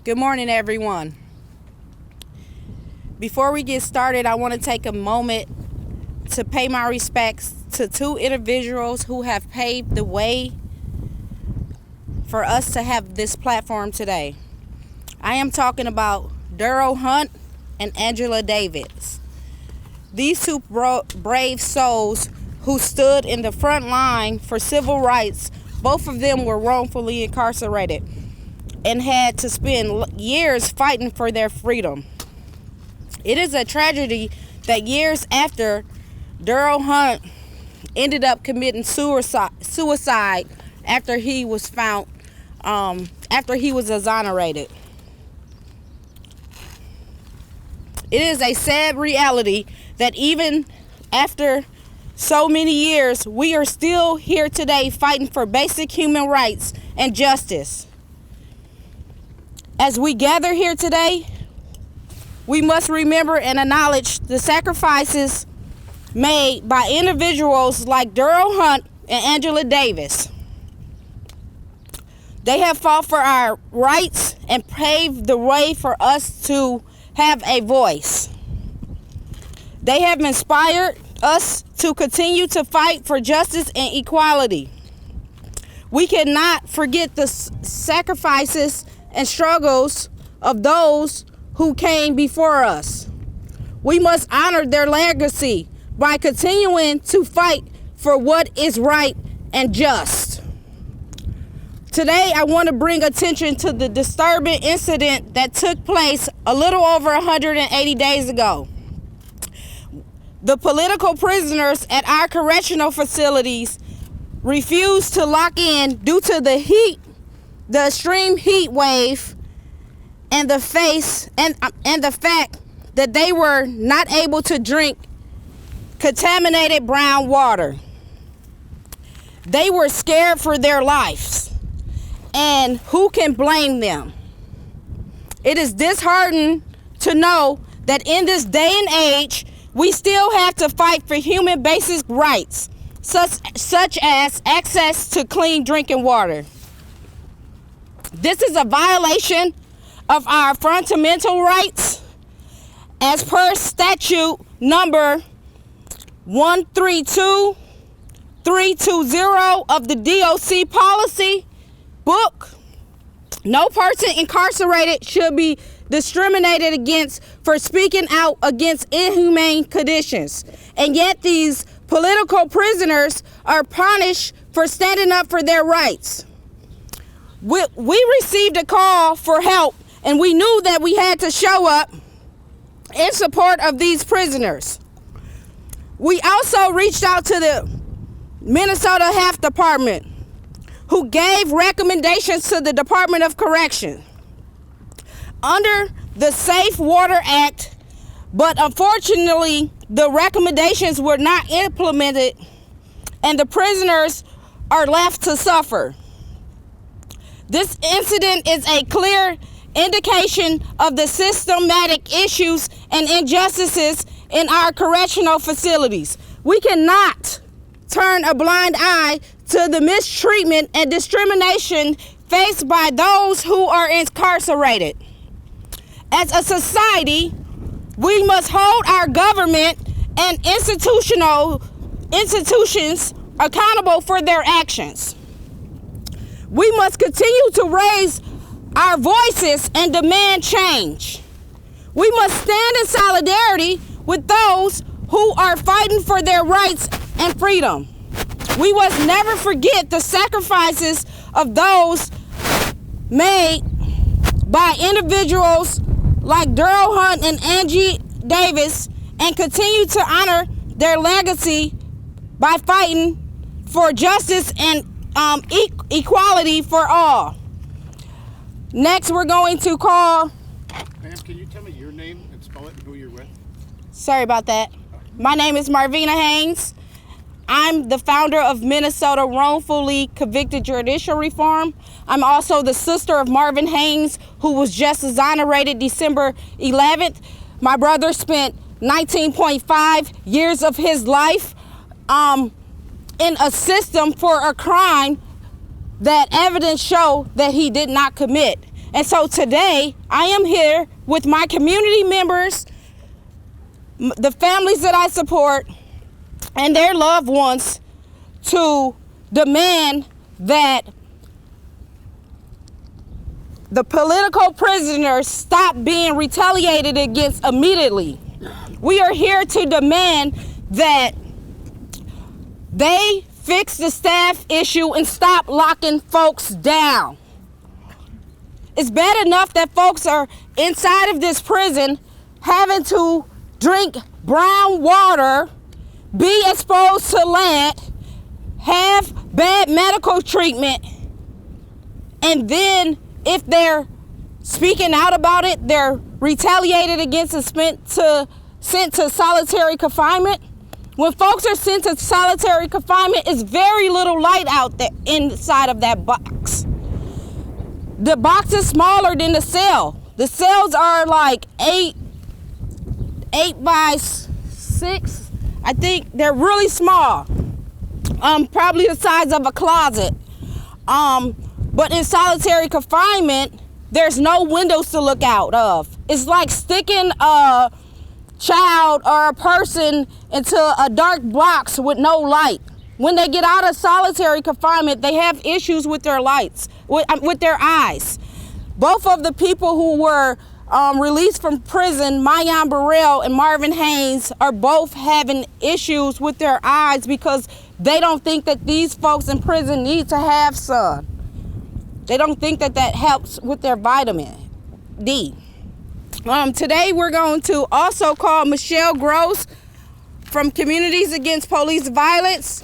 Good morning, everyone. Before we get started, I want to take a moment to pay my respects to two individuals who have paved the way for us to have this platform today. I am talking about Daryl Hunt and Angela Davis. These two brave souls who stood in the front line for civil rights, both of them were wrongfully incarcerated and had to spend years fighting for their freedom. It is a tragedy that years after Daryl Hunt ended up committing suicide after he was found, after he was exonerated. It is a sad reality that even after so many years, we are still here today fighting for basic human rights and justice. As we gather here today, we must remember and acknowledge the sacrifices made by individuals like Daryl Hunt and Angela Davis. They have fought for our rights and paved the way for us to have a voice. They have inspired us to continue to fight for justice and equality. We cannot forget the sacrifices and struggles of those who came before us. We must honor their legacy by continuing to fight for what is right and just. Today, I want to bring attention to the disturbing incident that took place a little over 180 days ago. The political prisoners at our correctional facilities refused to lock in due to the extreme heat wave, and the fact that they were not able to drink contaminated brown water. They were scared for their lives, and who can blame them? It is disheartening to know that in this day and age, we still have to fight for human basic rights, such as access to clean drinking water. This is a violation of our fundamental rights as per statute number 132320 of the DOC policy book. No person incarcerated should be discriminated against for speaking out against inhumane conditions. And yet these political prisoners are punished for standing up for their rights. We received a call for help, and we knew that we had to show up in support of these prisoners. We also reached out to the Minnesota Health Department, who gave recommendations to the Department of Correction under the Safe Water Act, but unfortunately, the recommendations were not implemented, and the prisoners are left to suffer. This incident is a clear indication of the systematic issues and injustices in our correctional facilities. We cannot turn a blind eye to the mistreatment and discrimination faced by those who are incarcerated. As a society, we must hold our government and institutions accountable for their actions. We must continue to raise our voices and demand change. We must stand in solidarity with those who are fighting for their rights and freedom. We must never forget the sacrifices of those made by individuals like Daryl Hunt and Angie Davis, and continue to honor their legacy by fighting for justice and equality for all. Next, we're going to call... Ma'am, can you tell me your name and spell it and who you're with? Sorry about that. My name is Marvina Haynes. I'm the founder of Minnesota Wrongfully Convicted Judicial Reform. I'm also the sister of Marvin Haynes, who was just exonerated December 11th. My brother spent 19.5 years of his life in a system for a crime that evidence show that he did not commit. And so today, I am here with my community members, the families that I support, and their loved ones to demand that the political prisoners stop being retaliated against immediately. We are here to demand that they fix the staff issue and stop locking folks down. It's bad enough that folks are inside of this prison having to drink brown water, be exposed to lead, have bad medical treatment, and then if they're speaking out about it, they're retaliated against and sent to solitary confinement. When folks are sent to solitary confinement, it's very little light out there inside of that box. The box is smaller than the cell. The cells are like 8 by 6. I think they're really small. Probably the size of a closet. But in solitary confinement, there's no windows to look out of. It's like sticking a child or a person into a dark box with no light. When they get out of solitary confinement, they have issues with their lights, with their eyes. Both of the people who were released from prison, Mayan Burrell and Marvin Haynes, are both having issues with their eyes because they don't think that these folks in prison need to have sun. They don't think that that helps with their vitamin D. Today we're going to also call Michelle Gross from Communities Against Police Violence.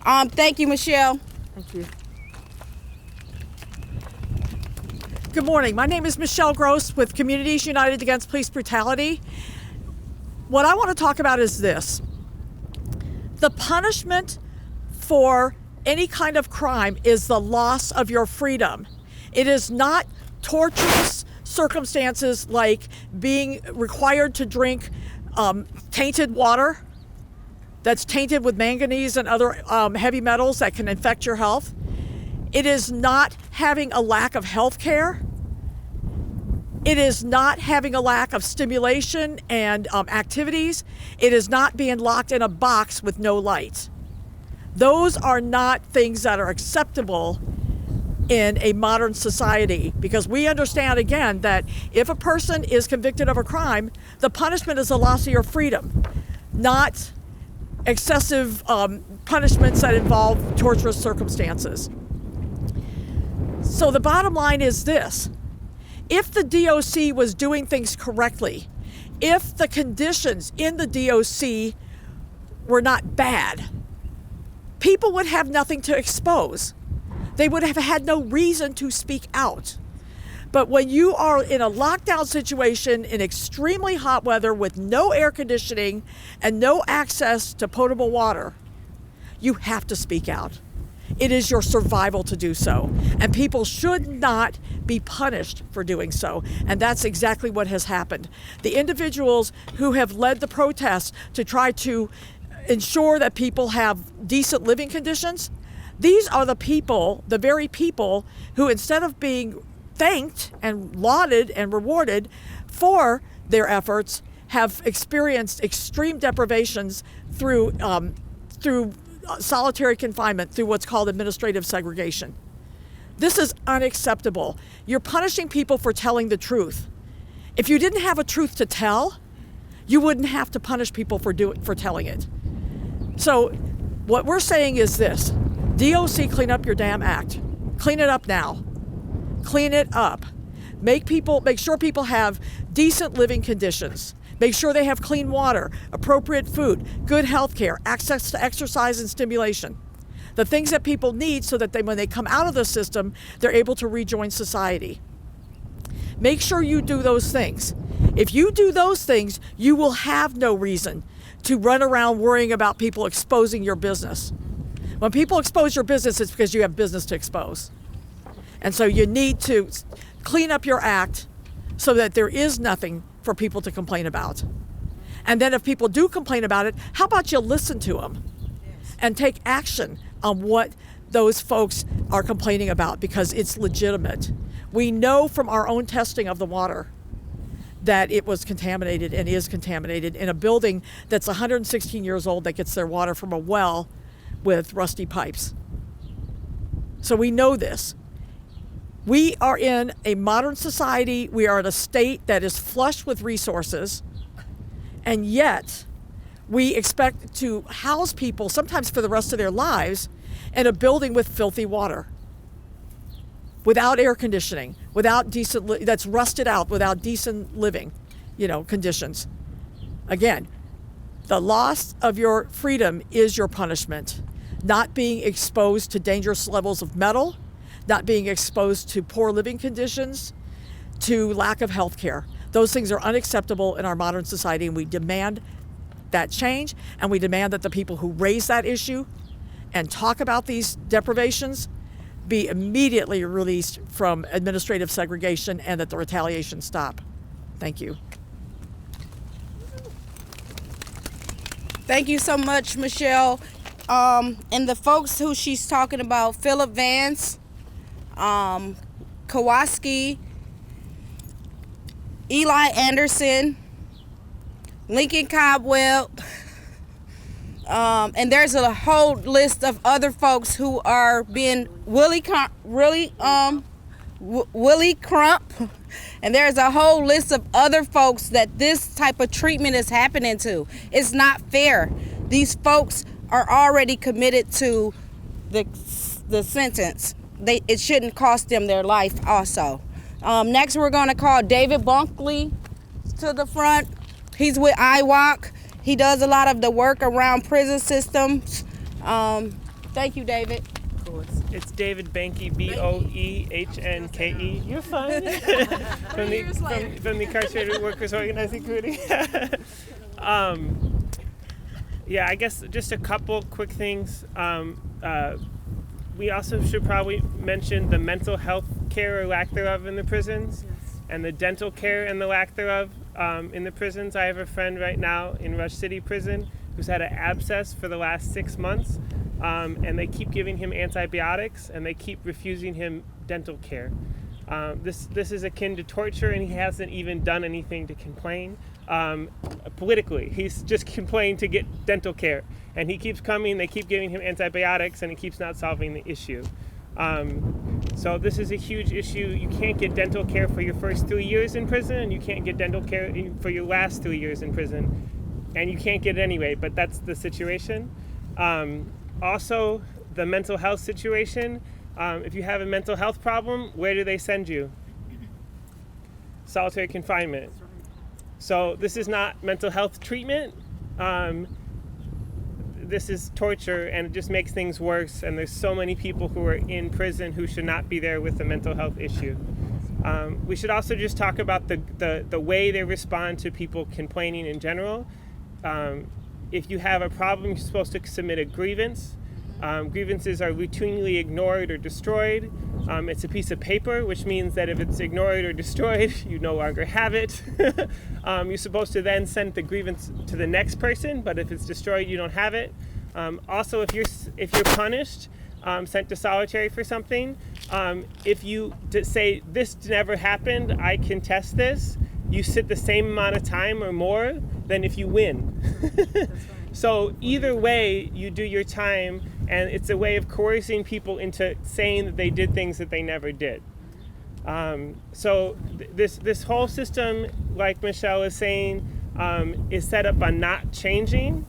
Thank you, Michelle. Thank you. Good morning. My name is Michelle Gross with Communities United Against Police Brutality. What I want to talk about is this. The punishment for any kind of crime is the loss of your freedom. It is not torturous circumstances like being required to drink tainted water that's tainted with manganese and other heavy metals that can infect your health. It is not having a lack of health care. It is not having a lack of stimulation and activities. It is not being locked in a box with no light. Those are not things that are acceptable in a modern society, because we understand, again, that if a person is convicted of a crime, the punishment is the loss of your freedom, not excessive punishments that involve torturous circumstances. So the bottom line is this. If the DOC was doing things correctly, if the conditions in the DOC were not bad, people would have nothing to expose. They would have had no reason to speak out. But when you are in a lockdown situation in extremely hot weather with no air conditioning and no access to potable water, you have to speak out. It is your survival to do so. And people should not be punished for doing so. And that's exactly what has happened. The individuals who have led the protests to try to ensure that people have decent living conditions, these are the people, the very people who, instead of being thanked and lauded and rewarded for their efforts, have experienced extreme deprivations through solitary confinement, through what's called administrative segregation. This is unacceptable. You're punishing people for telling the truth. If you didn't have a truth to tell, you wouldn't have to punish people for telling it. So what we're saying is this: DOC, clean up your damn act. Clean it up now. Clean it up. Make sure people have decent living conditions. Make sure they have clean water, appropriate food, good health care, access to exercise and stimulation. The things that people need so that when they come out of the system, they're able to rejoin society. Make sure you do those things. If you do those things, you will have no reason to run around worrying about people exposing your business. When people expose your business, it's because you have business to expose. And so you need to clean up your act so that there is nothing for people to complain about. And then if people do complain about it, how about you listen to them and take action on what those folks are complaining about, because it's legitimate. We know from our own testing of the water that it was contaminated and is contaminated in a building that's 116 years old that gets their water from a well with rusty pipes. So we know this. We are in a modern society. We are in a state that is flush with resources, and yet we expect to house people, sometimes for the rest of their lives, in a building with filthy water, without air conditioning, without decent, that's rusted out, without decent living, conditions. Again, the loss of your freedom is your punishment. Not being exposed to dangerous levels of metal, not being exposed to poor living conditions, to lack of health care. Those things are unacceptable in our modern society, and we demand that change, and we demand that the people who raise that issue and talk about these deprivations be immediately released from administrative segregation, and that the retaliation stop. Thank you. Thank you so much, Michelle. And the folks who she's talking about, Philip Vance, Kowalski, Eli Anderson, Lincoln Cobwell, and there's a whole list of other folks who are being Willie Crump, and there's a whole list of other folks that this type of treatment is happening to. It's not fair. These folks are already committed to the sentence. It shouldn't cost them their life also. Next, we're going to call David Bunkley to the front. He's with IWOC. He does a lot of the work around prison systems. Thank you, David. Cool. It's David Benke, Boehnke. You're fine. from the Incarcerated Workers Organizing Committee. Yeah, I guess just a couple quick things. We also should probably mention the mental health care or lack thereof in the prisons, and the dental care and the lack thereof in the prisons. I have a friend right now in Rush City Prison who's had an abscess for the last 6 months, and they keep giving him antibiotics, and they keep refusing him dental care. This is akin to torture, and he hasn't even done anything to complain. Politically, he's just complained to get dental care, and he keeps coming, they keep giving him antibiotics, and he keeps not solving the issue. So this is a huge issue. You can't get dental care for your first 3 years in prison, and you can't get dental care for your last 3 years in prison, and you can't get it anyway, but that's the situation. Also, the mental health situation. If you have a mental health problem, where do they send you? Solitary confinement. So this is not mental health treatment. This is torture, and it just makes things worse. And there's so many people who are in prison who should not be there with a mental health issue. We should also just talk about the way they respond to people complaining in general. If you have a problem, you're supposed to submit a grievance. Grievances are routinely ignored or destroyed. It's a piece of paper, which means that if it's ignored or destroyed, you no longer have it. You're supposed to then send the grievance to the next person, but if it's destroyed, you don't have it. Also, if you're punished, sent to solitary for something, if you say this never happened, I contest this, you sit the same amount of time or more than if you win. So either way, you do your time, and it's a way of coercing people into saying that they did things that they never did. So this whole system, like Michelle is saying, is set up on not changing,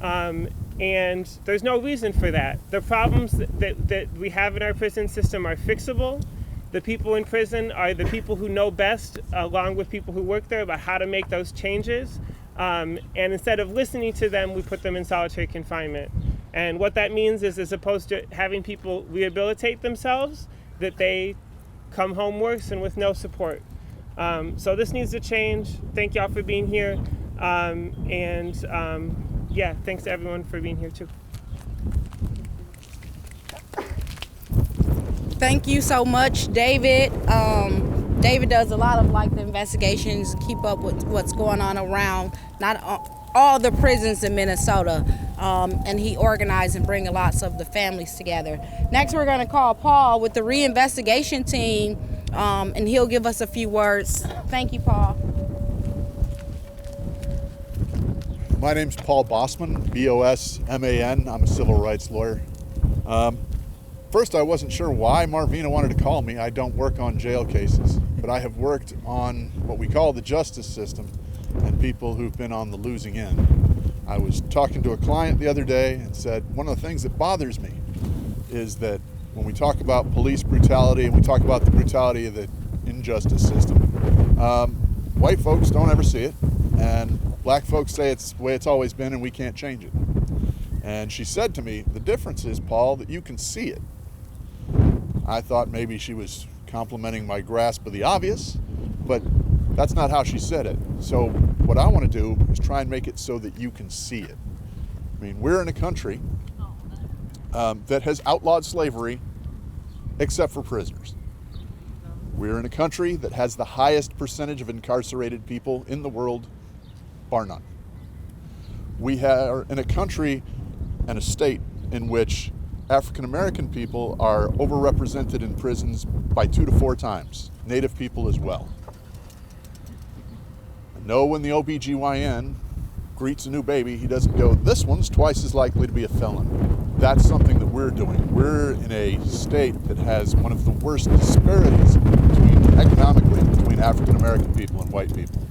and there's no reason for that. The problems that we have in our prison system are fixable. The people in prison are the people who know best, along with people who work there, about how to make those changes. And instead of listening to them, we put them in solitary confinement. And what that means is, as opposed to having people rehabilitate themselves, that they come home worse and with no support. So this needs to change. Thank y'all for being here. Yeah, thanks to everyone for being here too. Thank you so much, David. David does a lot of the investigations, keep up with what's going on around not all the prisons in Minnesota, and he organized and bring lots of the families together. Next, we're going to call Paul with the reinvestigation team and he'll give us a few words. Thank you, Paul. My name's Paul Bossman, B-O-S-M-A-N. I'm a civil rights lawyer. First, I wasn't sure why Marvina wanted to call me. I don't work on jail cases, but I have worked on what we call the justice system and people who've been on the losing end. I was talking to a client the other day and said, one of the things that bothers me is that when we talk about police brutality and we talk about the brutality of the injustice system, white folks don't ever see it, and black folks say it's the way it's always been and we can't change it. And she said to me, the difference is, Paul, that you can see it. I thought maybe she was complimenting my grasp of the obvious, but that's not how she said it. So what I want to do is try and make it so that you can see it. I mean, we're in a country that has outlawed slavery except for prisoners. We're in a country that has the highest percentage of incarcerated people in the world, bar none. We are in a country and a state in which African American people are overrepresented in prisons by 2 to 4 times, Native people as well. I know when the OBGYN greets a new baby, he doesn't go, this one's twice as likely to be a felon. That's something that we're doing. We're in a state that has one of the worst disparities economically between African American people and white people.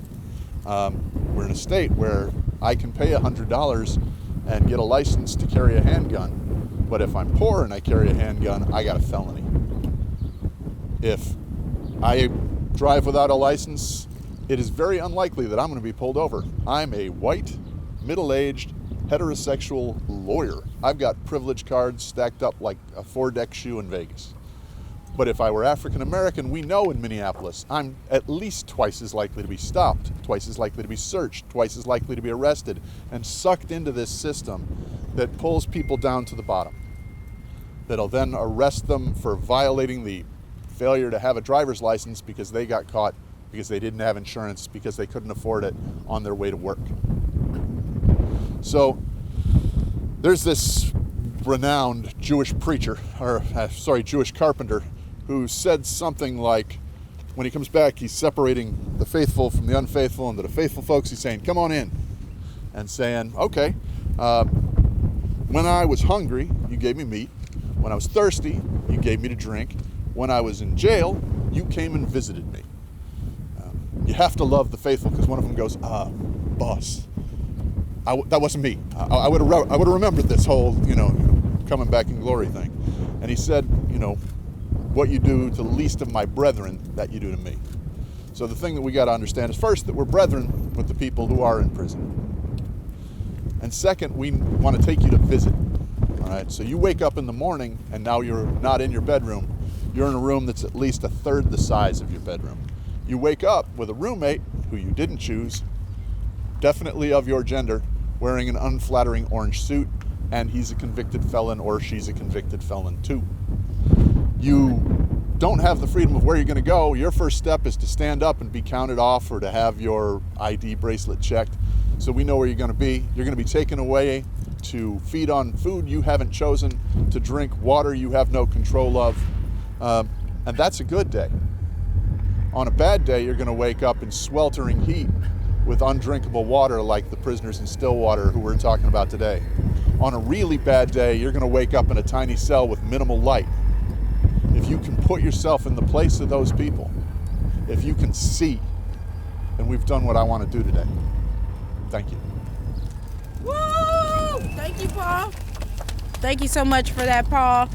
We're in a state where I can pay $100 and get a license to carry a handgun, but if I'm poor and I carry a handgun, I got a felony. If I drive without a license, it is very unlikely that I'm going to be pulled over. I'm a white, middle-aged, heterosexual lawyer. I've got privilege cards stacked up like a 4-deck shoe in Vegas. But if I were African American, we know in Minneapolis, I'm at least twice as likely to be stopped, twice as likely to be searched, twice as likely to be arrested, and sucked into this system that pulls people down to the bottom. That'll then arrest them for violating the failure to have a driver's license because they got caught, because they didn't have insurance, because they couldn't afford it on their way to work. So there's this renowned Jewish preacher, Jewish carpenter, who said something like, when he comes back, he's separating the faithful from the unfaithful, and to the faithful folks, he's saying, come on in, and saying, okay, when I was hungry, you gave me meat. When I was thirsty, you gave me to drink. When I was in jail, you came and visited me. You have to love the faithful, because one of them goes, boss, that wasn't me. I would have remembered this whole, coming back in glory thing. And he said, what you do to the least of my brethren, that you do to me. So the thing that we got to understand is, first, that we're brethren with the people who are in prison. And second, we want to take you to visit. All right, so you wake up in the morning and now you're not in your bedroom. You're in a room that's at least 1/3 the size of your bedroom. You wake up with a roommate who you didn't choose, definitely of your gender, wearing an unflattering orange suit, and he's a convicted felon or she's a convicted felon too. You don't have the freedom of where you're going to go. Your first step is to stand up and be counted off or to have your ID bracelet checked. So we know where you're going to be. You're going to be taken away to feed on food you haven't chosen, to drink water you have no control of, and that's a good day. On a bad day, you're going to wake up in sweltering heat with undrinkable water like the prisoners in Stillwater who we're talking about today. On a really bad day, you're going to wake up in a tiny cell with minimal light. If you can put yourself in the place of those people, if you can see, then we've done what I want to do today. Thank you. Woo! Thank you, Paul. Thank you so much for that, Paul.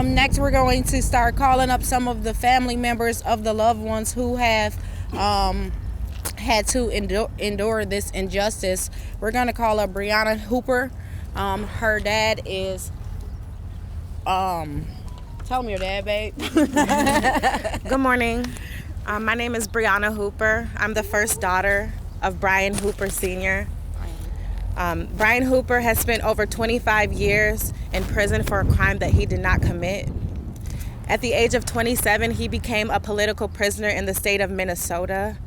Next, we're going to start calling up some of the family members of the loved ones who have had to endure this injustice. We're going to call up Brianna Hooper. Her dad is... Tell me your dad, babe. Good morning. My name is Brianna Hooper. I'm the first daughter of Brian Hooper Sr. Brian Hooper has spent over 25 years in prison for a crime that he did not commit. At the age of 27, he became a political prisoner in the state of Minnesota.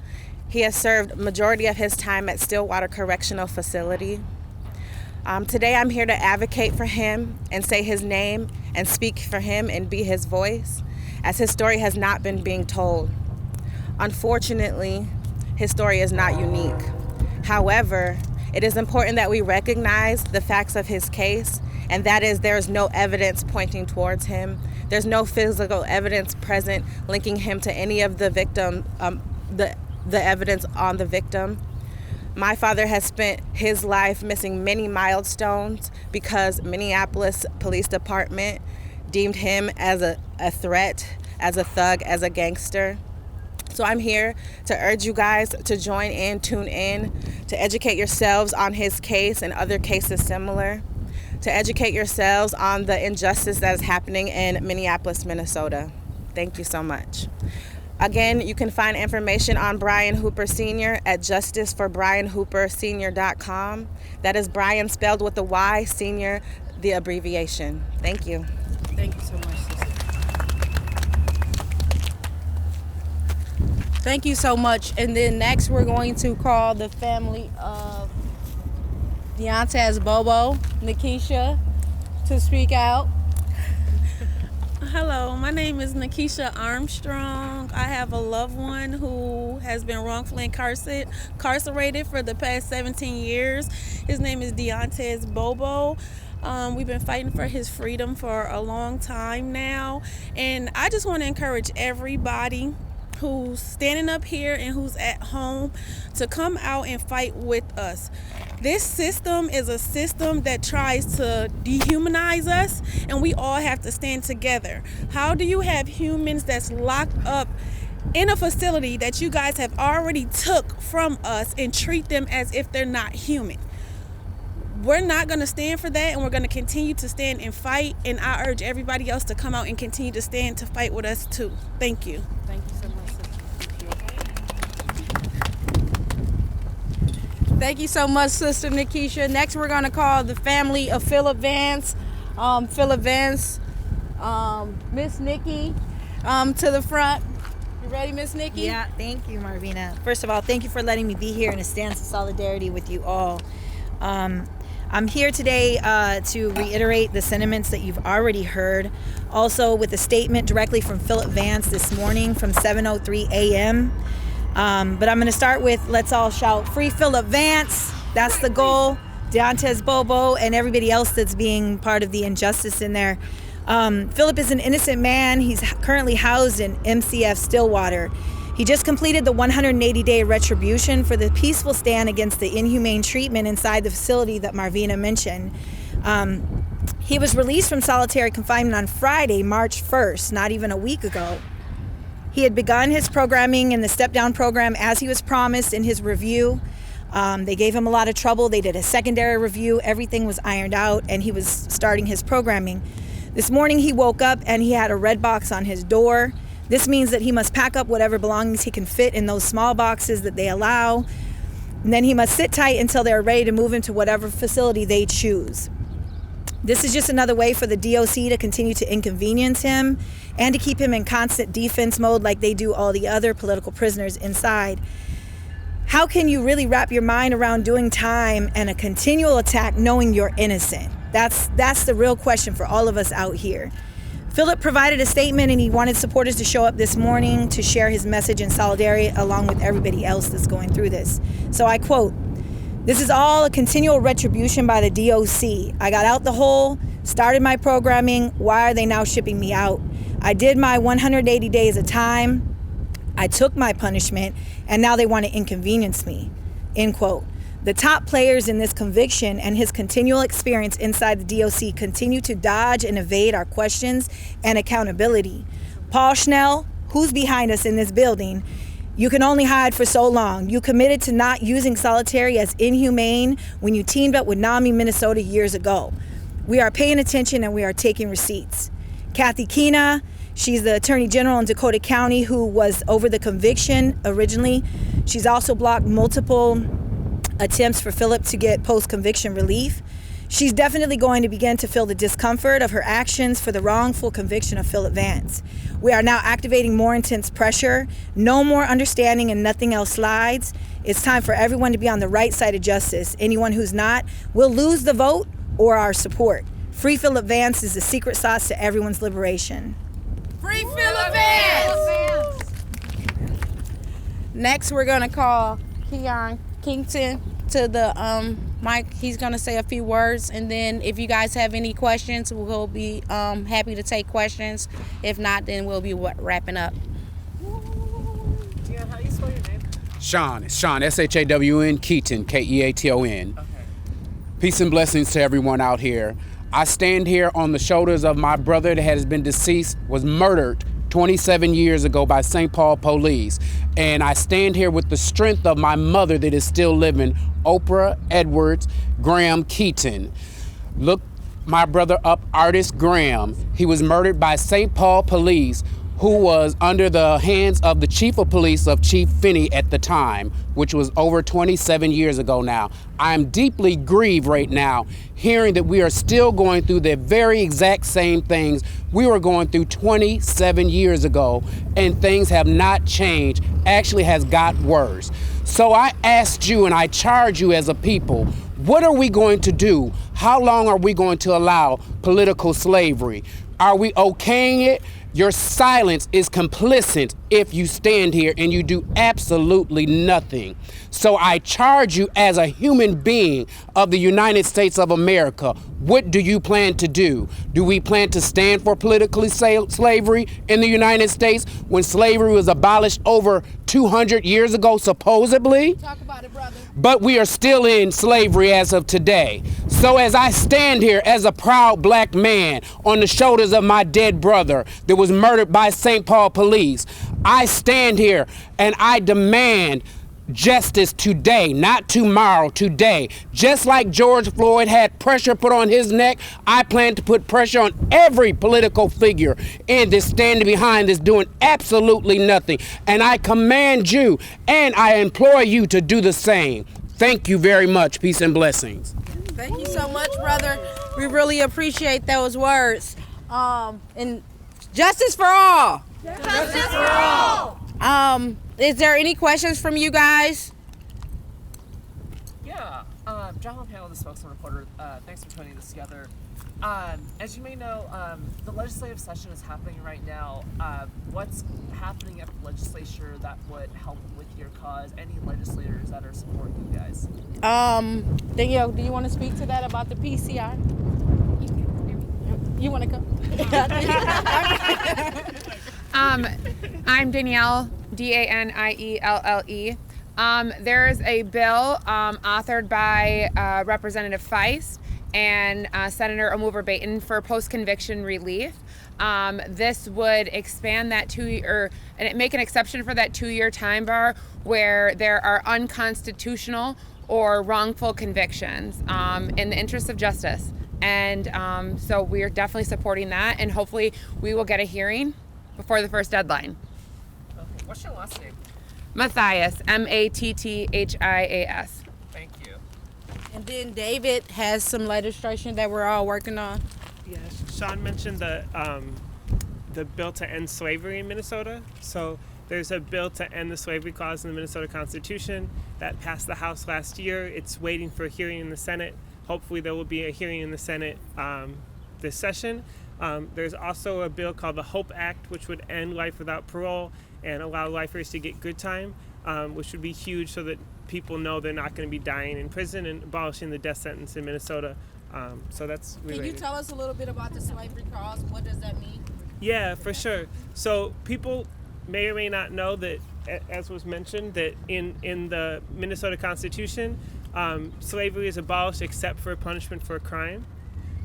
He has served majority of his time at Stillwater Correctional Facility. Today I'm here to advocate for him and say his name and speak for him and be his voice. as his story has not been being told. Unfortunately, his story is not unique. However, it is important that we recognize the facts of his case, and that is there is no evidence pointing towards him. There's no physical evidence present linking him to any of the victim, the evidence on the victim. My father has spent his life missing many milestones because Minneapolis Police Department deemed him as a threat, as a thug, as a gangster. So I'm here to urge you guys to join in, tune in, to educate yourselves on his case and other cases similar, to educate yourselves on the injustice that is happening in Minneapolis, Minnesota. Thank you so much. Again, you can find information on Brian Hooper Sr. at justiceforbrianhoopersenior.com. That is Brian spelled with a Y, Senior, the abbreviation. Thank you. Thank you so much, sister. Thank you so much. And then next we're going to call the family of Deontay's Bobo, Nikisha, to speak out. Hello, my name is Nikisha Armstrong. I have a loved one who has been wrongfully incarcerated for the past 17 years. His name is Deontay's Bobo. We've been fighting for his freedom for a long time now. And I just want to encourage everybody who's standing up here and who's at home to come out and fight with us. This system is a system that tries to dehumanize us, and we all have to stand together. How do you have humans that's locked up in a facility that you guys have already took from us and treat them as if they're not human? We're not going to stand for that, and we're going to continue to stand and fight, and I urge everybody else to come out and continue to stand to fight with us too. Thank you. Thank you so much, sister. Thank you so much, Sister Nikisha. Next, we're going to call the family of Philip Vance. Philip Vance, Miss Nikki, to the front. You ready, Miss Nikki? Yeah, thank you, Marvina. First of all, thank you for letting me be here in a stance of solidarity with you all. I'm here today to reiterate the sentiments that you've already heard. Also with a statement directly from Philip Vance this morning from 7:03 a.m. But I'm going to start with let's all shout, "Free Philip Vance." That's the goal. Deontay's Bobo and everybody else that's being part of the injustice in there. Philip is an innocent man. He's currently housed in MCF-Stillwater. He just completed the 180-day retribution for the peaceful stand against the inhumane treatment inside the facility that Marvina mentioned. He was released from solitary confinement on Friday, March 1st, not even a week ago. He had begun his programming in the step-down program as he was promised in his review. They gave him a lot of trouble. They did a secondary review. Everything was ironed out, and he was starting his programming. This morning he woke up and he had a red box on his door. This means that he must pack up whatever belongings he can fit in those small boxes that they allow. And then he must sit tight until they're ready to move him to whatever facility they choose. This is just another way for the DOC to continue to inconvenience him and to keep him in constant defense mode like they do all the other political prisoners inside. How can you really wrap your mind around doing time and a continual attack knowing you're innocent? That's the real question for all of us out here. Philip provided a statement and he wanted supporters to show up this morning to share his message in solidarity along with everybody else that's going through this. So I quote, "This is all a continual retribution by the DOC. I got out the hole, started my programming. Why are they now shipping me out? I did my 180 days of time. I took my punishment, and now they want to inconvenience me." End quote. The top players in this conviction and his continual experience inside the DOC continue to dodge and evade our questions and accountability. Paul Schnell, who's behind us in this building, you can only hide for so long. You committed to not using solitary as inhumane when you teamed up with NAMI Minnesota years ago. We are paying attention and we are taking receipts. Kathy Kina, she's the Attorney General in Dakota County who was over the conviction originally. She's also blocked multiple attempts for Philip to get post-conviction relief. She's definitely going to begin to feel the discomfort of her actions for the wrongful conviction of Philip Vance. We are now activating more intense pressure, no more understanding and nothing else slides. It's time for everyone to be on the right side of justice. Anyone who's not will lose the vote or our support. Free Philip Vance is the secret sauce to everyone's liberation. Free Philip Vance! Next, we're going to call Keon Kington to the mic. He's going to say a few words, and then if you guys have any questions, we'll be happy to take questions. If not, then we'll be wrapping up. Yeah, how do you spell your name? Sean, S-H-A-W-N, Keaton, K-E-A-T-O-N. Okay. Peace and blessings to everyone out here. I stand here on the shoulders of my brother that has been deceased, was murdered 27 years ago by St. Paul police. And I stand here with the strength of my mother that is still living, Oprah Edwards Graham Keaton. Look my brother up, Artist Graham. He was murdered by St. Paul police, who was under the hands of the chief of police of Chief Finney at the time, which was over 27 years ago now. I am deeply grieved right now hearing that we are still going through the very exact same things we were going through 27 years ago, and things have not changed, actually has got worse. So I asked you and I charge you as a people, what are we going to do? How long are we going to allow political slavery? Are we okaying it? Your silence is complicit if you stand here and you do absolutely nothing. So I charge you as a human being of the United States of America, what do you plan to do? Do we plan to stand for political slavery in the United States when slavery was abolished over 200 years ago, supposedly? Talk about it, brother. But we are still in slavery as of today. So as I stand here as a proud black man on the shoulders of my dead brother that was murdered by St. Paul police, I stand here and I demand justice today, not tomorrow, today. Just like George Floyd had pressure put on his neck, I plan to put pressure on every political figure in this standing behind this doing absolutely nothing. And I command you and I implore you to do the same. Thank you very much. Peace and blessings. Thank you so much, brother. We really appreciate those words. And justice for all. Justice for all. Is there any questions from you guys? Yeah, John LaPano, the spokesman reporter, thanks for putting this together. As you may know, the legislative session is happening right now. What's happening at the legislature that would help with your cause? Any legislators that are supporting you guys? Danielle, do you want to speak to that about the PCR? You want to come? I'm Danielle, D-A-N-I-E-L-L-E. There's a bill authored by Representative Feist and Senator Omover Baton for post-conviction relief. This would expand that and make an exception for that 2-year time bar where there are unconstitutional or wrongful convictions in the interest of justice. And so we are definitely supporting that, and hopefully we will get a hearing before the first deadline. Okay. What's your last name? Matthias, M-A-T-T-H-I-A-S. Thank you. And then David has some legislation that we're all working on. Yes, Sean mentioned the bill to end slavery in Minnesota. So there's a bill to end the slavery clause in the Minnesota Constitution that passed the House last year. It's waiting for a hearing in the Senate. Hopefully there will be a hearing in the Senate this session. There's also a bill called the HOPE Act, which would end life without parole and allow lifers to get good time, which would be huge so that people know they're not going to be dying in prison, and abolishing the death sentence in Minnesota. So that's related. Can you tell us a little bit about the slavery clause? What does that mean? Yeah, for sure. So people may or may not know that, as was mentioned, that in the Minnesota Constitution, slavery is abolished except for punishment for a crime,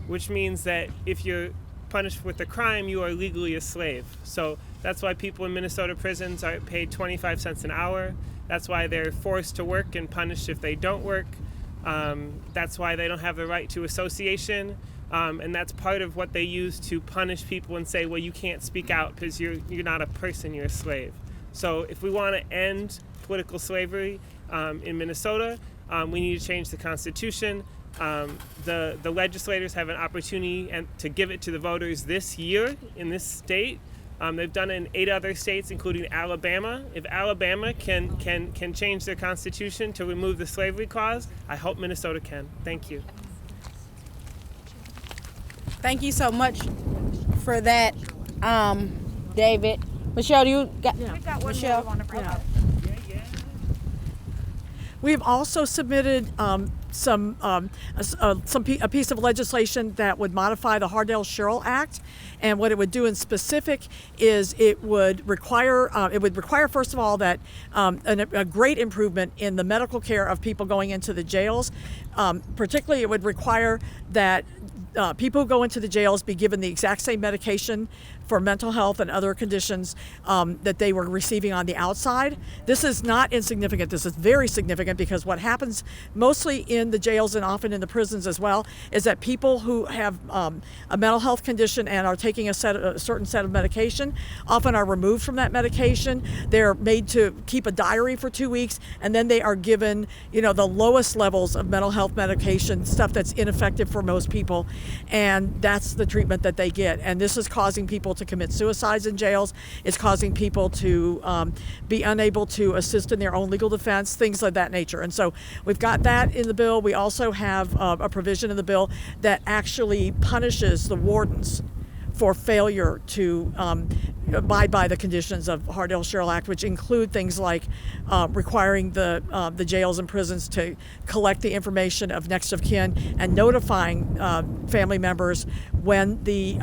which means that if you're punished with a crime, you are legally a slave. So that's why people in Minnesota prisons are paid 25 cents an hour. That's why they're forced to work and punished if they don't work. That's why they don't have the right to association. And that's part of what they use to punish people and say, well, you can't speak out because you're not a person, you're a slave. So if we want to end political slavery in Minnesota, we need to change the Constitution. The legislators have an opportunity to give it to the voters this year in this state. They've done it in 8 other states, including Alabama. If Alabama can change their constitution to remove the slavery clause, I hope Minnesota can. Thank you. Thank you so much for that, David. Michelle, do you got? We've got one Michelle? more we want to bring up. We have also submitted a piece of legislation that would modify the Hardell-Sherrill Act, and what it would do in specific is it would require first of all that a great improvement in the medical care of people going into the jails. Particularly, it would require that people who go into the jails be given the exact same medication for mental health and other conditions that they were receiving on the outside. This is not insignificant. This is very significant, because what happens mostly in the jails and often in the prisons as well is that people who have a mental health condition and are taking a certain set of medication often are removed from that medication. They're made to keep a diary for 2 weeks, and then they are given, the lowest levels of mental health medication, stuff that's ineffective for most people, and that's the treatment that they get. And this is causing people to commit suicides in jails. It's causing people to be unable to assist in their own legal defense, things of that nature. And so we've got that in the bill. We also have a provision in the bill that actually punishes the wardens for failure to abide by the conditions of Hardell-Sherrill Act, which include things like requiring the jails and prisons to collect the information of next of kin and notifying family members when the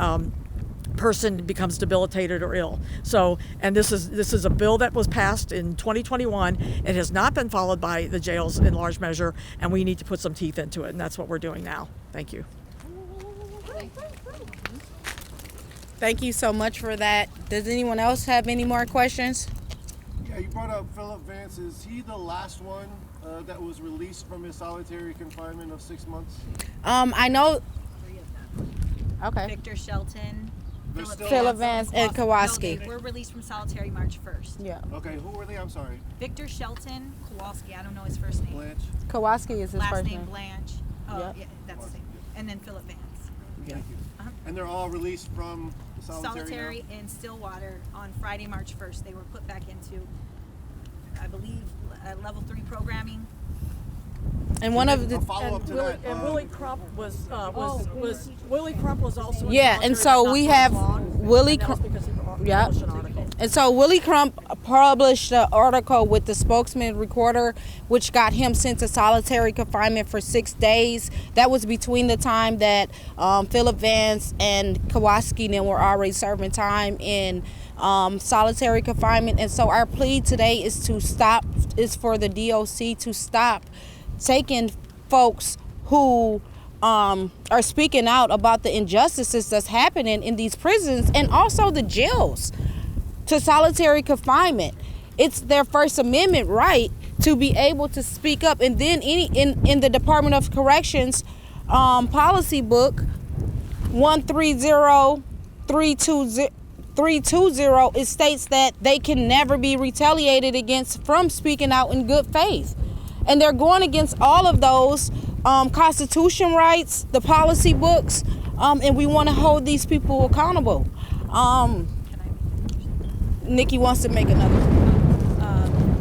person becomes debilitated or ill. So, and this is a bill that was passed in 2021. It has not been followed by the jails in large measure, and we need to put some teeth into it, and that's what we're doing now. Thank you. Thank you so much for that. Does anyone else have any more questions? Yeah, you brought up Philip Vance. Is he the last one that was released from his solitary confinement of 6 months? I know. 3 of them. Okay. Victor Shelton, Philip Vance, and Kowalski. No, they were released from solitary March 1st. Yeah. Okay, who were they? I'm sorry. Victor Shelton, Kowalski, I don't know his first name. Blanche. Kowalski is his Last first name name. Blanche. Oh, Yep. yeah, that's the same. And then Philip Vance. Thank you. Uh-huh. And they're all released from the solitary now? In Stillwater on Friday, March 1st. They were put back into, I believe, level 3 programming. And one of the Willie Crump was Willie Crump was also in and so we have Willie Crump. Yeah. And so Willie Crump published an article with the spokesman recorder, which got him sent to solitary confinement for 6 days. That was between the time that Philip Vance and Kowalski then were already serving time in solitary confinement. And so our plea today is for the DOC to stop taking folks who are speaking out about the injustices that's happening in these prisons and also the jails to solitary confinement. It's their First Amendment right to be able to speak up. And then in the Department of Corrections policy book 130320, it states that they can never be retaliated against from speaking out in good faith. And they're going against all of those constitution rights, the policy books, and we want to hold these people accountable. Nikki wants to make another.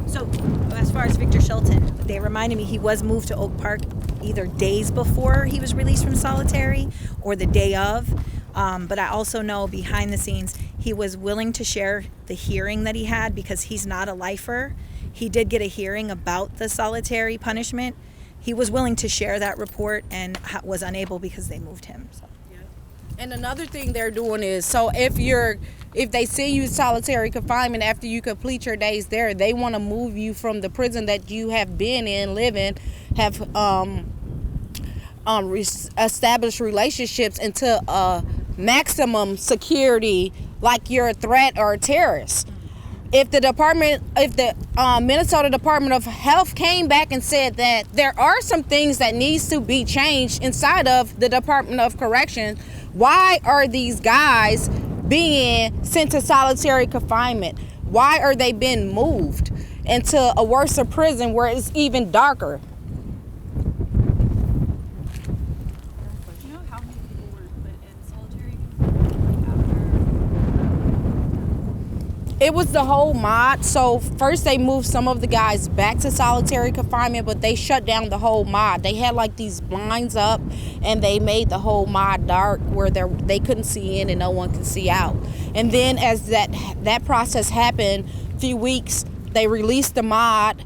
So as far as Victor Shelton, they reminded me he was moved to Oak Park either days before he was released from solitary or the day of. But I also know behind the scenes he was willing to share the hearing that he had because he's not a lifer. He did get a hearing about the solitary punishment. He was willing to share that report and was unable because they moved him. So. Yeah. And another thing they're doing is, so if they see you in solitary confinement after you complete your days there, they want to move you from the prison that you have been in, have established relationships into maximum security, like you're a threat or a terrorist. If the Minnesota Department of Health came back and said that there are some things that needs to be changed inside of the Department of Correction, why are these guys being sent to solitary confinement? Why are they being moved into a worse prison where it's even darker? It was the whole mod. So first they moved some of the guys back to solitary confinement, but they shut down the whole mod. They had like these blinds up and they made the whole mod dark where they couldn't see in and no one could see out. And then as that process happened, a few weeks, they released the mod.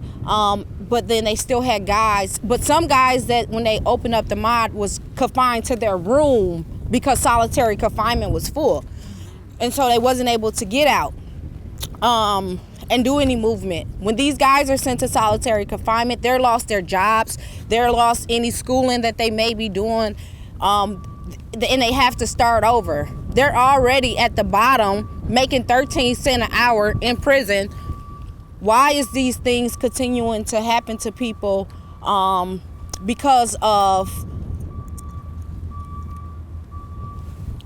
but then they still had guys, but some guys that when they opened up the mod was confined to their room because solitary confinement was full. And so they wasn't able to get out and do any movement. When these guys are sent to solitary confinement, they're lost their jobs, they're lost any schooling that they may be doing, and they have to start over. They're already at the bottom making 13 cents an hour in prison. Why is these things continuing to happen to people? Because of,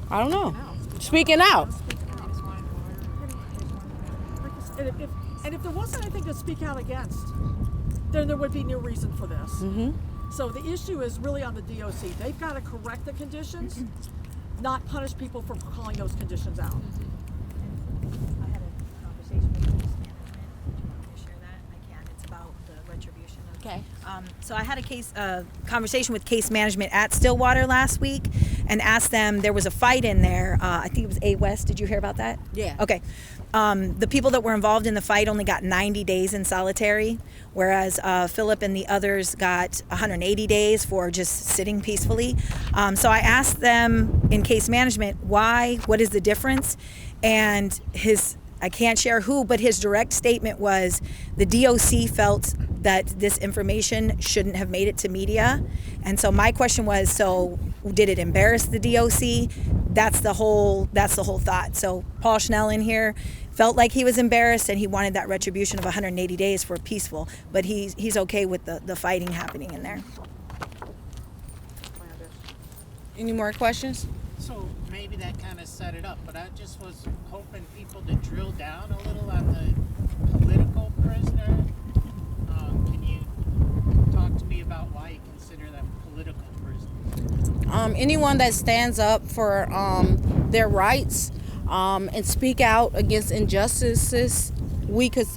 I don't know, speaking out. And if there wasn't anything to speak out against, then there would be no reason for this. Mm-hmm. So the issue is really on the DOC. They've got to correct the conditions, not punish people for calling those conditions out. I had a conversation with case management. Do you want me to share that? I can. It's about the retribution. Okay. So I had a conversation with case management at Stillwater last week and asked them, there was a fight in there. I think it was A West. Did you hear about that? Yeah. Okay. The people that were involved in the fight only got 90 days in solitary, whereas Philip and the others got 180 days for just sitting peacefully. So I asked them in case management, why, what is the difference? And I can't share who, but his direct statement was the DOC felt that this information shouldn't have made it to media. And so my question was, so did it embarrass the DOC? That's the whole thought. So Paul Schnell in here felt like he was embarrassed and he wanted that retribution of 180 days for peaceful, but he's okay with the fighting happening in there. Any more questions? So maybe that kind of set it up, but I just was hoping people to drill down a little on the political prisoner. Can you talk to me about why you consider them political prisoners? Anyone that stands up for their rights and speak out against injustices,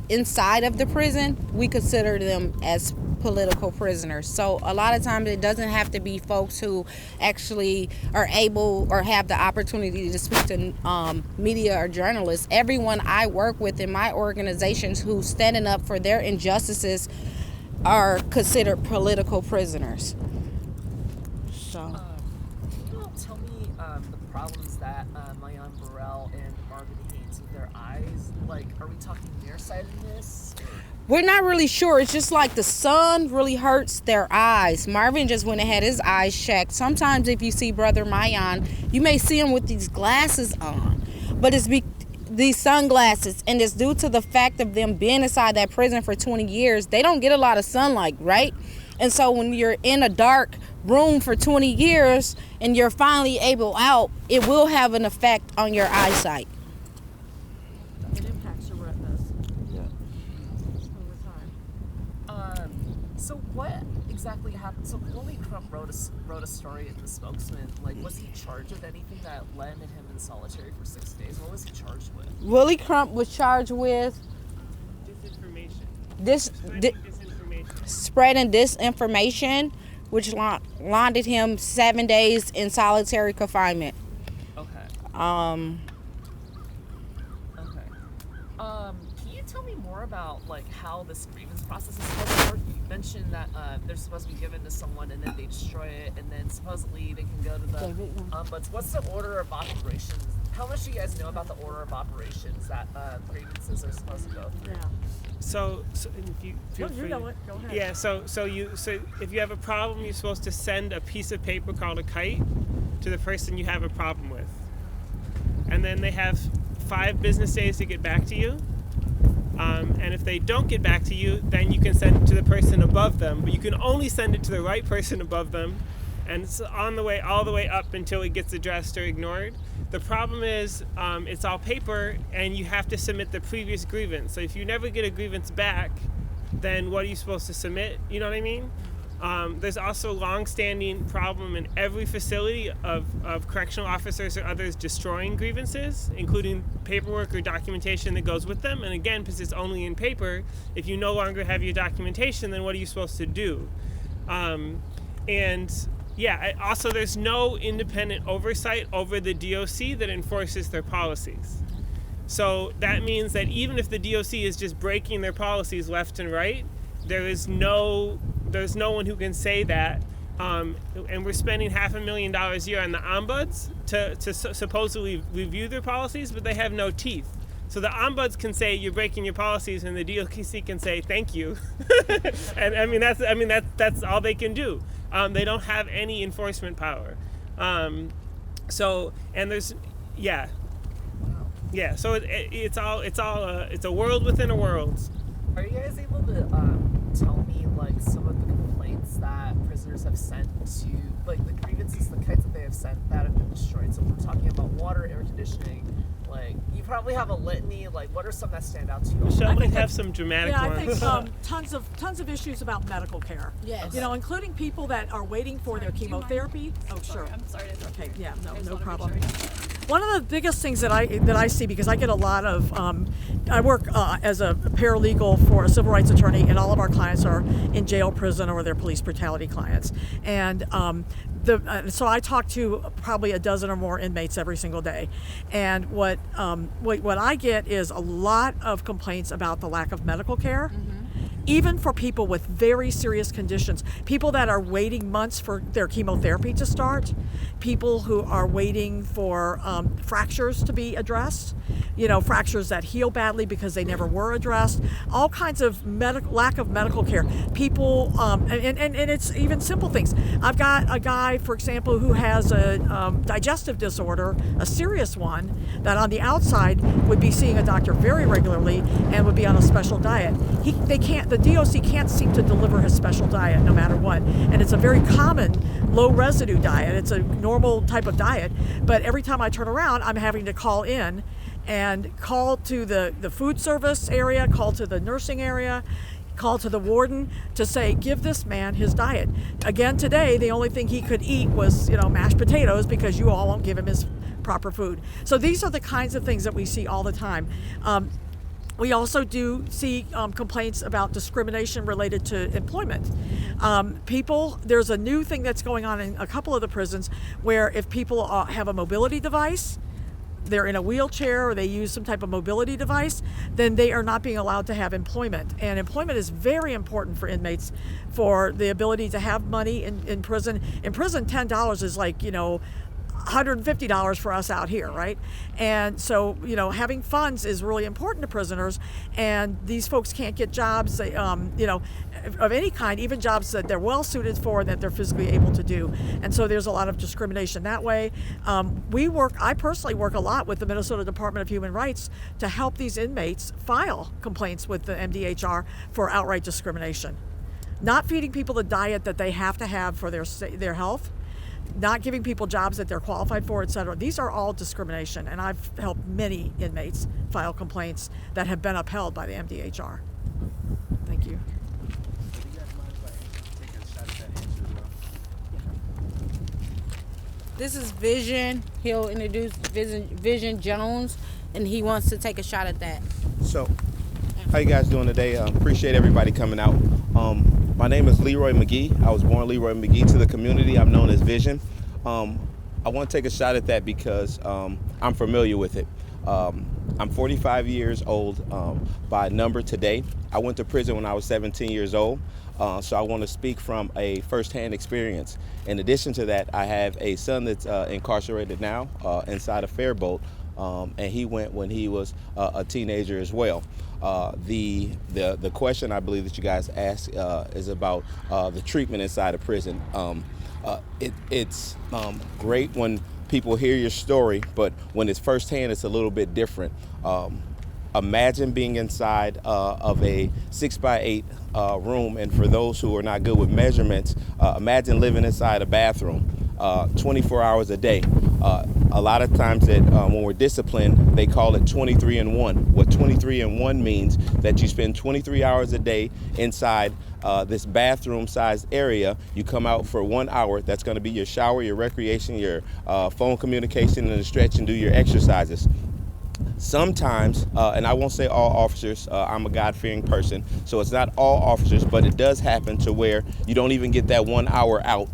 inside of the prison, we consider them as political prisoners. So a lot of times it doesn't have to be folks who actually are able or have the opportunity to speak to media or journalists. Everyone I work with in my organizations who's standing up for their injustices are considered political prisoners. So. Can you tell me the problems that Mayan Burrell and Marvin Haynes with their eyes? Like, are we talking nearsightedness? We're not really sure. It's just like the sun really hurts their eyes. Marvin just went and had his eyes checked. Sometimes if you see Brother Mayan, you may see him with these glasses on. But it's these sunglasses, and it's due to the fact of them being inside that prison for 20 years. They don't get a lot of sunlight, right? And so when you're in a dark room for 20 years and you're finally able out, it will have an effect on your eyesight. It impacts your retinas. Yeah. Over time. So what exactly happened? So Willie Crump wrote a story in The Spokesman. Like, was he charged with anything that landed him in solitary for 6 days? What was he charged with? Willie Crump was charged with spreading disinformation, which landed him 7 days in solitary confinement. Okay. Can you tell me more about like how this grievance process is supposed to work? You mentioned that they're supposed to be given to someone and then they destroy it, and then supposedly they can go to the ombuds. What's the order of operations? How much do you guys know about the order of operations that grievances are supposed to go through? Yeah. So if you feel free. You know it. Go ahead. Yeah. So if you have a problem, you're supposed to send a piece of paper called a kite to the person you have a problem with, and then they have 5 business days to get back to you. And if they don't get back to you, then you can send it to the person above them. But you can only send it to the right person above them, and it's on the way all the way up until it gets addressed or ignored. The problem is it's all paper, and you have to submit the previous grievance. So if you never get a grievance back, then what are you supposed to submit? You know what I mean? There's also a long-standing problem in every facility of correctional officers or others destroying grievances, including paperwork or documentation that goes with them. And again, because it's only in paper, if you no longer have your documentation, then what are you supposed to do? Also, there's no independent oversight over the DOC that enforces their policies. So that means that even if the DOC is just breaking their policies left and right, there's no one who can say that. And we're spending $500,000 a year on the ombuds to supposedly review their policies, but they have no teeth. So the ombuds can say you're breaking your policies, and the DOC can say thank you. And that's all they can do. They don't have any enforcement power. So it's a world within a world. Are you guys able to tell me like some of the complaints that prisoners have sent to, like the grievances, the kites that they have sent that have been destroyed? So we're talking about water, air conditioning. Like you probably have a litany. Like what are some that stand out to you? Michelle might have some dramatic ones. I think tons of issues about medical care. Yes. You know, including people that are waiting for their chemotherapy. Oh, sure. I'm sorry. Okay. Yeah. No problem. One of the biggest things that I see, because I get a lot of, I work as a paralegal for a civil rights attorney, and all of our clients are in jail, prison, or they're police brutality clients. And so I talk to probably a dozen or more inmates every single day. And what I get is a lot of complaints about the lack of medical care. Mm-hmm. Even for people with very serious conditions, people that are waiting months for their chemotherapy to start, people who are waiting for fractures to be addressed, fractures that heal badly because they never were addressed, all kinds of lack of medical care. People, and it's even simple things. I've got a guy, for example, who has a digestive disorder, a serious one, that on the outside would be seeing a doctor very regularly and would be on a special diet. The DOC can't seem to deliver his special diet no matter what. And it's a very common low residue diet. It's a normal type of diet. But every time I turn around, I'm having to call in and call to the food service area, call to the nursing area, call to the warden to say, give this man his diet. Again, today, the only thing he could eat was, mashed potatoes because you all won't give him his proper food. So these are the kinds of things that we see all the time. We also do see complaints about discrimination related to employment. There's a new thing that's going on in a couple of the prisons where if people have a mobility device, they're in a wheelchair or they use some type of mobility device, then they are not being allowed to have employment. And employment is very important for inmates for the ability to have money in prison. In prison, $10 is like, $150 for us out here, right? And so, having funds is really important to prisoners, and these folks can't get jobs, of any kind, even jobs that they're well suited for and that they're physically able to do. And so there's a lot of discrimination that way. I personally work a lot with the Minnesota Department of Human Rights to help these inmates file complaints with the MDHR for outright discrimination. Not feeding people the diet that they have to have for their health, not giving people jobs that they're qualified for, etc. These are all discrimination, and I've helped many inmates file complaints that have been upheld by the MDHR. Thank you. This is Vision. He'll introduce Vision Jones, and he wants to take a shot at that. So, how you guys doing today? Appreciate everybody coming out. My name is Leroy McGee. I was born Leroy McGee to the community. I'm known as Vision. I want to take a shot at that because I'm familiar with it. I'm 45 years old by number today. I went to prison when I was 17 years old, so I want to speak from a firsthand experience. In addition to that, I have a son that's incarcerated now inside of Fairbolt, and he went when he was a teenager as well. The question I believe that you guys asked is about the treatment inside of prison. It's great when people hear your story, but when it's firsthand, it's a little bit different. Imagine being inside of a 6x8 room, and for those who are not good with measurements, imagine living inside a bathroom 24 hours a day. A lot of times that when we're disciplined, they call it 23-in-1. What 23-in-1 means that you spend 23 hours a day inside this bathroom-sized area. You come out for 1 hour. That's going to be your shower, your recreation, your phone communication, and a stretch, and do your exercises. Sometimes, and I won't say all officers, I'm a God-fearing person, so it's not all officers, but it does happen to where you don't even get that 1 hour out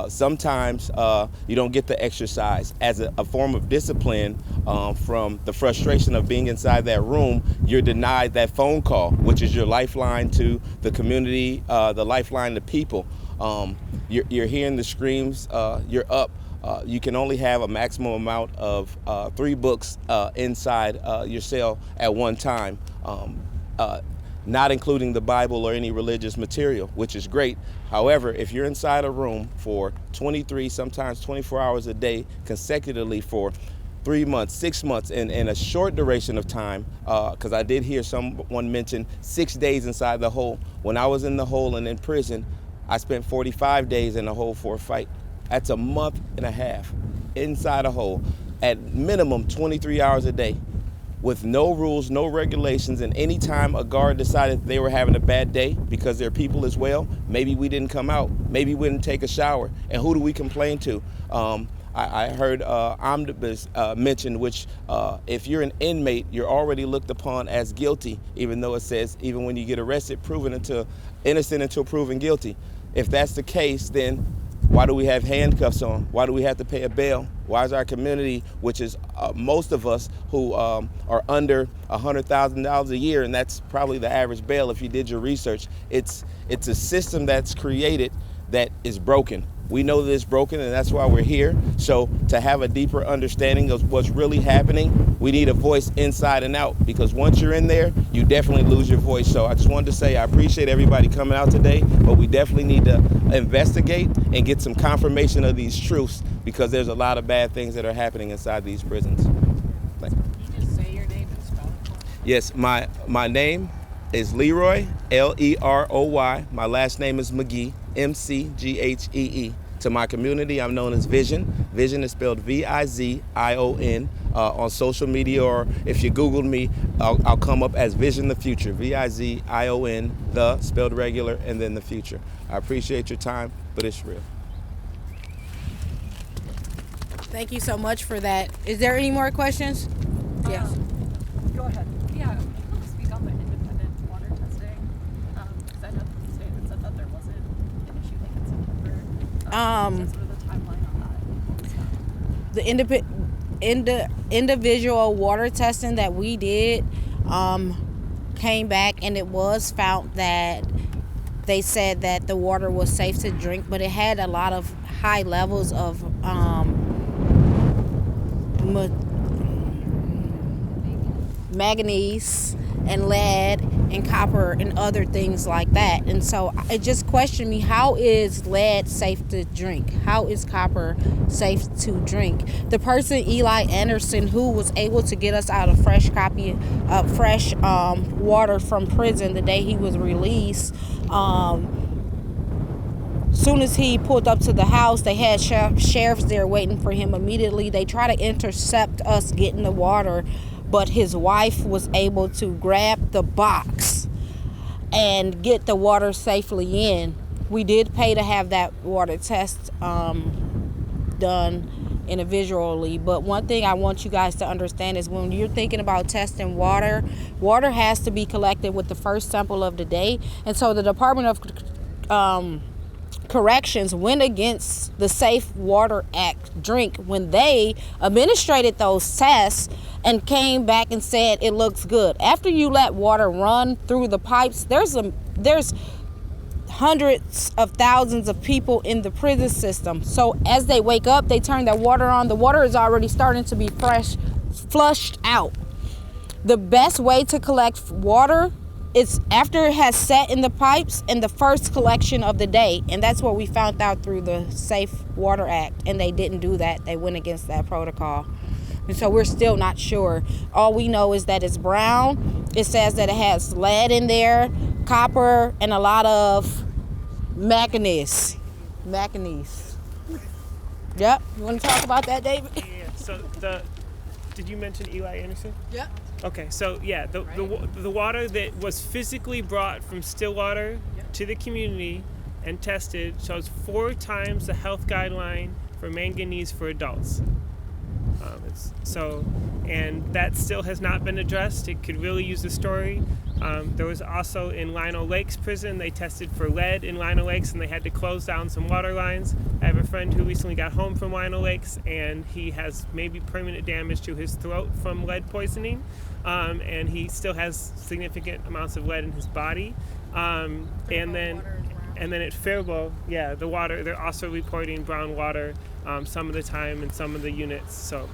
Sometimes you don't get the exercise as a form of discipline from the frustration of being inside that room. You're denied that phone call, which is your lifeline to the community, the lifeline to people. You're hearing the screams, you're up. You can only have a maximum amount of 3 books inside your cell at one time, not including the Bible or any religious material, which is great. However, if you're inside a room for 23, sometimes 24 hours a day consecutively for 3 months, 6 months, in a short duration of time, because I did hear someone mention 6 days inside the hole. When I was in the hole and in prison, I spent 45 days in the hole for a fight. That's a month and a half inside a hole, at minimum 23 hours a day, with no rules, no regulations, and anytime a guard decided they were having a bad day because they're people as well, maybe we didn't come out, maybe we didn't take a shower, and who do we complain to? I heard omnibus mentioned, which if you're an inmate, you're already looked upon as guilty, even though it says even when you get arrested, innocent until proven guilty. If that's the case, then why do we have handcuffs on? Why do we have to pay a bail? Why is our community, which is most of us who are under $100,000 a year, and that's probably the average bail if you did your research, it's a system that's created that is broken. We know that it's broken, and that's why we're here. So to have a deeper understanding of what's really happening, we need a voice inside and out, because once you're in there, you definitely lose your voice. So I just wanted to say I appreciate everybody coming out today, but we definitely need to investigate and get some confirmation of these truths, because there's a lot of bad things that are happening inside these prisons. Thank you. Can you just say your name and spell it for us? Yes, my name is Leroy, Leroy. My last name is McGee, McGhee. To my community, I'm known as Vision. Vision is spelled Vizion on social media, or if you Googled me, I'll come up as Vision the Future. Vizion, the spelled regular, and then the future. I appreciate your time, but it's real. Thank you so much for that. Is there any more questions? Yes. Go ahead. Yeah, can you speak on the independent water testing? Because I know the statement said that there wasn't an issue like in September. Sort of the timeline on that. The individual water testing that we did came back, and it was found that they said that the water was safe to drink, but it had a lot of high levels of manganese and lead and copper and other things like that. And so it just questioned me, how is lead safe to drink? How is copper safe to drink? The person, Eli Anderson, who was able to get us out a fresh water from prison the day he was released, soon as he pulled up to the house, they had sheriffs there waiting for him immediately. They tried to intercept us getting the water, but his wife was able to grab the box and get the water safely in. We did pay to have that water test done individually, but one thing I want you guys to understand is when you're thinking about testing water, water has to be collected with the first sample of the day. And so the Department of Corrections went against the Safe Water Act drink when they administrated those tests and came back and said it looks good. After you let water run through the pipes, there's hundreds of thousands of people in the prison system. So as they wake up, they turn that water on. The water is already starting to be flushed out. The best way to collect water is after it has set in the pipes in the first collection of the day. And that's what we found out through the Safe Water Act. And they didn't do that. They went against that protocol. And so we're still not sure. All we know is that it's brown. It says that it has lead in there, copper, and a lot of manganese. Yep. You want to talk about that, David? Yeah. So did you mention Eli Anderson? Yep. Okay, so yeah, the water that was physically brought from Stillwater to the community and tested shows 4 times the health guideline for manganese for adults. And that still has not been addressed. It could really use a story. There was also in Lino Lakes prison, they tested for lead in Lino Lakes and they had to close down some water lines. I have a friend who recently got home from Lino Lakes and he has maybe permanent damage to his throat from lead poisoning. And he still has significant amounts of lead in his body. And then at Faribault, the water, they're also reporting brown water some of the time in some of the units. So.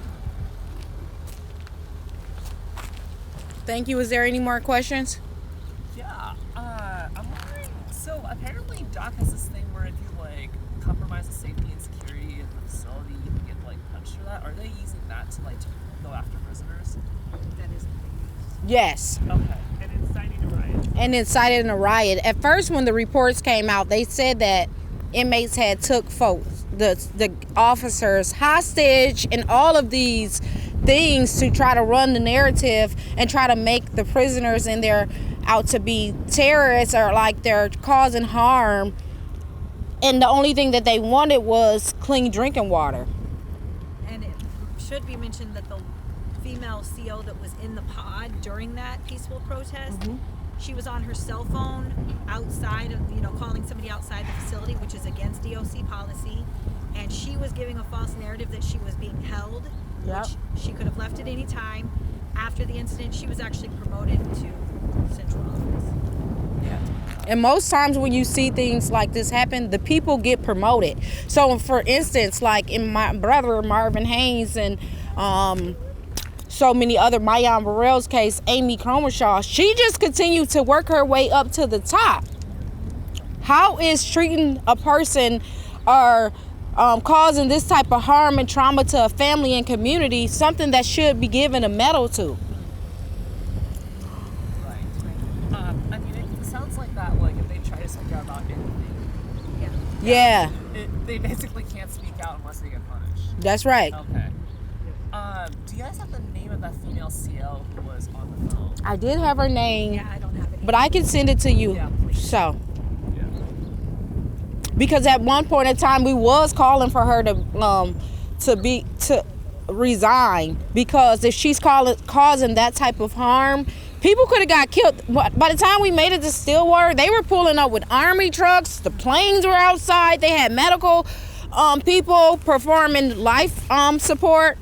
Thank you. Is there any more questions? Yeah, I'm wondering, so apparently Doc has this thing where if you like compromise the safety and security of the facility, you can get like punished for that. Are they using that to like go after prisoners? That is Yes. Okay. And incited a riot. At first, when the reports came out, they said that inmates had took folks, the officers hostage, and all of these things to try to run the narrative and try to make the prisoners in there out to be terrorists or like they're causing harm. And the only thing that they wanted was clean drinking water. And it should be mentioned that the female CO that was in the pod during that peaceful protest, she was on her cell phone outside of, calling somebody outside the facility, which is against DOC policy. And she was giving a false narrative that she was being held, which she could have left at any time. After the incident, she was actually promoted to central office. And most times when you see things like this happen, the people get promoted. So for instance, like in my brother Marvin Haynes and so many other, Mayan Burrell's case, Amy Cromershaw, she just continued to work her way up to the top. How is treating a person or causing this type of harm and trauma to a family and community something that should be given a medal to? I mean, it sounds like that, like, if they try to speak out about anything. Yeah. They basically can't speak out unless they get punished. That's right. Okay. Do you guys have the name of that female CO who was on the phone? I did have her name. Yeah, I don't have it. But I can send it to you. Yeah, please. So. Because at one point in time we was calling for her to resign, because if she's causing that type of harm, people could have got killed. By the time we made it to Stillwater, they were pulling up with army trucks. The planes were outside. They had medical people performing life support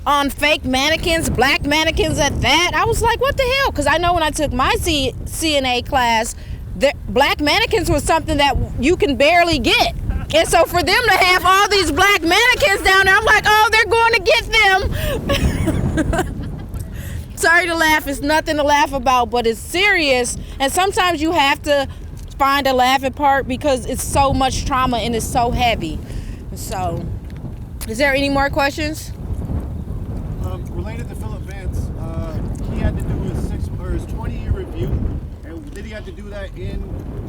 on fake mannequins, black mannequins at that. I was like, what the hell? Because I know when I took my CNA class, black mannequins was something that you can barely get. And so for them to have all these black mannequins down there, I'm like, oh, they're going to get them. Sorry to laugh. It's nothing to laugh about, but it's serious. And sometimes you have to find a laughing part because it's so much trauma and it's so heavy. So, is there any more questions? Related to Philip Vance, he had to do his 20-year review. And did he have to do that in,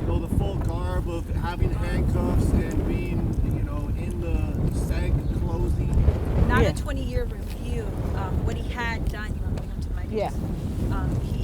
the full garb of having handcuffs and being, in the SAG clothing? Not a 20-year review. What he had done, you want to come to the mic? Yeah.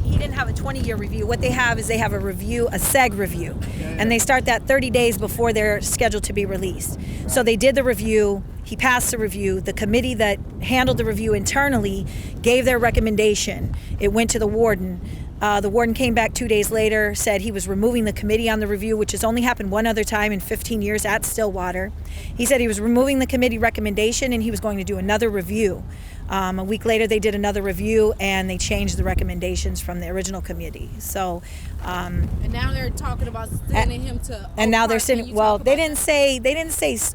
He didn't have a 20-year review. What they have is they have a review, a SEG review. And they start that 30 days before they're scheduled to be released. So they did the review. He passed the review. The committee that handled the review internally gave their recommendation. It went to the warden. The warden came back 2 days later, said he was removing the committee on the review, which has only happened one other time in 15 years at Stillwater. He said he was removing the committee recommendation and he was going to do another review. A week later, they did another review and they changed the recommendations from the original committee. So, and now they're talking about sending him to. And now they're sending. Well, they didn't say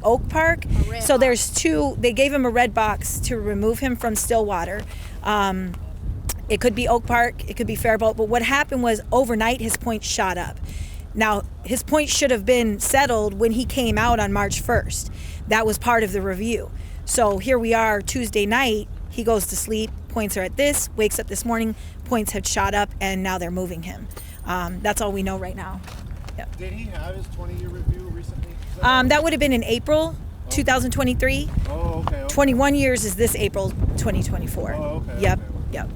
Oak Park. So there's two. They gave him a red box to remove him from Stillwater. It could be Oak Park, it could be Faribault, but what happened was overnight his points shot up. Now, his points should have been settled when he came out on March 1st. That was part of the review. So here we are Tuesday night, he goes to sleep, points are at this, wakes up this morning, points had shot up, and now they're moving him. That's all we know right now. Yep. Did he have his 20-year review recently? That would have been in April 2023. Oh, okay. 21 years is this April 2024. Oh, okay. Yep, okay. yep.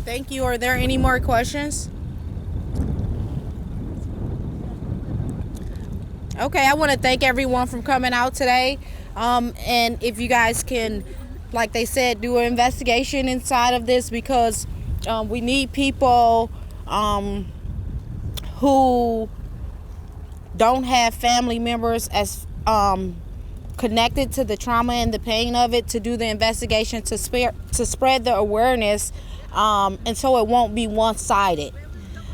Thank you. Are there any more questions? Okay, I want to thank everyone for coming out today. And if you guys can, like they said, do an investigation inside of this, because we need people who don't have family members as connected to the trauma and the pain of it to do the investigation, to spread the awareness, and so it won't be one-sided.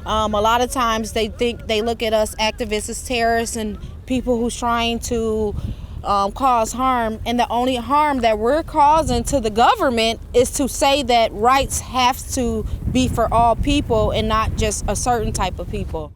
A lot of times they look at us activists as terrorists and people who's trying to cause harm, and the only harm that we're causing to the government is to say that rights have to be for all people and not just a certain type of people.